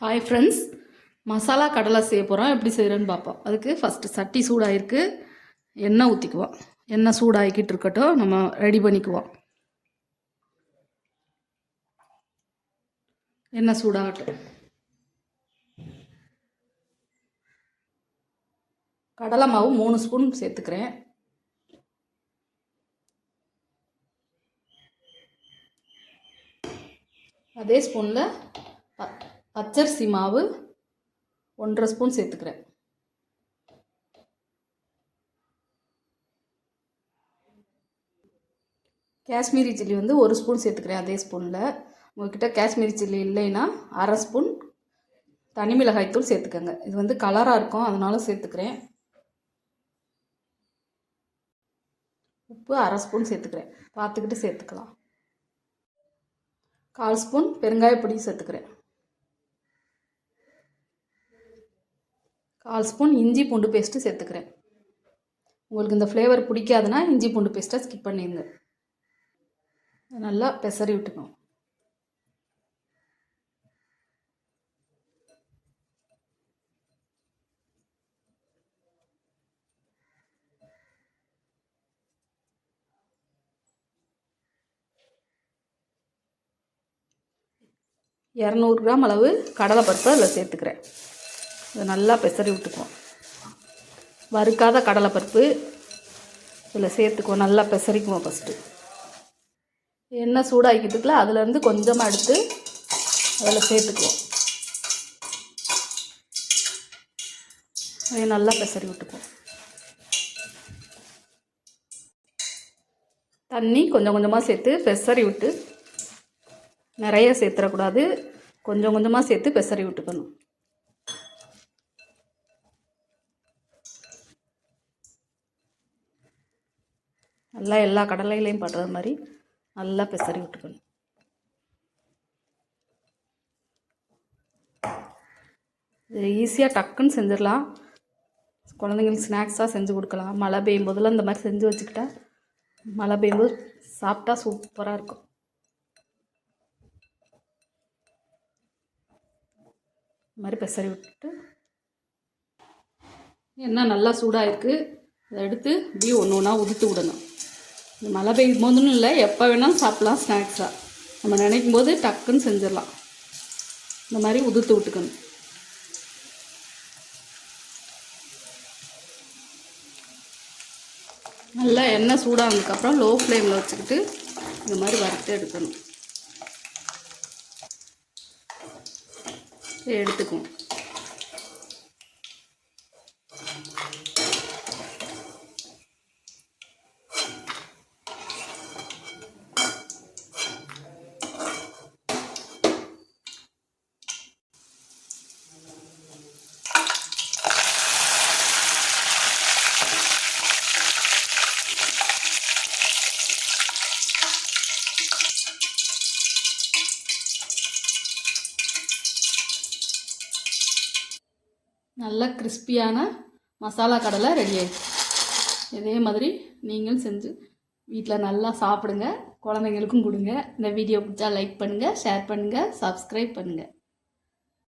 Hi friends, masala கடலை செய்ய போகிறோம். எப்படி செய்கிறேன்னு பார்ப்போம். அதுக்கு ஃபஸ்ட்டு சட்டி சூடாகிருக்கு, எண்ணெய் ஊற்றிக்குவோம். எண்ணெய் சூடாகிக்கிட்டு இருக்கட்டும், நம்ம ரெடி பண்ணிக்குவோம். எண்ணெய் சூடாகட்டும். கடலை மாவு 3 ஸ்பூன் சேர்த்துக்கிறேன். அதே ஸ்பூனில் பச்சரிசி மாவு 1.5 ஸ்பூன் சேர்த்துக்கிறேன். காஷ்மீரி சில்லி 1 ஸ்பூன் சேர்த்துக்கிறேன். அதே ஸ்பூனில் உங்கள்கிட்ட காஷ்மீரி சில்லி இல்லைன்னா 1/2 ஸ்பூன் தனி மிளகாய்த்தூள் சேர்த்துக்கோங்க. இது கலராக இருக்கும், அதனால சேர்த்துக்கிறேன். உப்பு 1/2 ஸ்பூன் சேர்த்துக்கிறேன், பார்த்துக்கிட்டு சேர்த்துக்கலாம். 1/4 ஸ்பூன் பெருங்காயப்பொடி சேர்த்துக்கிறேன். 1/4 ஸ்பூன் இஞ்சி பூண்டு பேஸ்ட்டு சேர்த்துக்கிறேன். உங்களுக்கு இந்த ஃப்ளேவர் பிடிக்காதுன்னா இஞ்சி பூண்டு பேஸ்ட்டை ஸ்கிப் பண்ணிடுங்க. நல்லா பெசரி விட்டுக்கணும். இரநூறு கிராம் அளவு கடலைப்பருப்பு அதில் சேர்த்துக்கிறேன். இதை நல்லா பெசரி விட்டுக்குவோம். வறுக்காத கடலைப்பருப்பு இதில் சேர்த்துக்குவோம். நல்லா பெசரிக்குவோம். ஃபஸ்ட்டு எண்ணெய் சூடாக்கிட்டுக்குள்ள அதுலேருந்து கொஞ்சமாக எடுத்து அதில் சேர்த்துக்குவோம். அதை நல்லா பெசரி விட்டுக்குவோம். தண்ணி கொஞ்சம் கொஞ்சமாக சேர்த்து பெசரி விட்டு, நிறைய சேர்த்துடக்கூடாது, கொஞ்சம் கொஞ்சமாக சேர்த்து பெசரி விட்டுக்கணும். நல்லா எல்லா கடலைகளையும் படுற மாதிரி நல்லா பெசரி விட்டுக்கணும். இது ஈஸியாக டக்குன்னு செஞ்சிடலாம். குழந்தைங்களுக்கு ஸ்நாக்ஸாக செஞ்சு கொடுக்கலாம். மழை பெய்யும் போதெல்லாம் இந்த மாதிரி செஞ்சு வச்சுக்கிட்டா மழை பெய்யும்போது சாப்பிட்டா சூப்பராக இருக்கும். இந்த மாதிரி பெசரி விட்டுட்டு எண்ணெய் நல்லா சூடாக இருக்குது. இதை எடுத்து இப்படி ஒன்று ஒன்றா உதுத்து விடணும். இந்த மழை பெய்யும் போதுன்னு இல்லை, எப்போ வேணாலும் சாப்பிட்லாம். ஸ்நாக்ஸாக நம்ம நினைக்கும் போது டக்குன்னு செஞ்சிடலாம். இந்த மாதிரி உதுத்து விட்டுக்கணும். நல்லா எண்ணெய் சூடானதுக்கப்புறம் லோ ஃப்ளேமில் வச்சுக்கிட்டு இந்த மாதிரி வறுத்து எடுக்கணும். எடுத்துக்குவோம். நல்ல கிறிஸ்பியான மசாலா கடலை ரெடி ஆயிடுச்சு. இதே மாதிரி நீங்களும் செஞ்சு வீட்டில் நல்லா சாப்பிடுங்க, குழந்தைங்களுக்கும் கொடுங்க. இந்த வீடியோ பிடிச்சா லைக் பண்ணுங்கள், ஷேர் பண்ணுங்கள், சப்ஸ்கிரைப் பண்ணுங்கள்.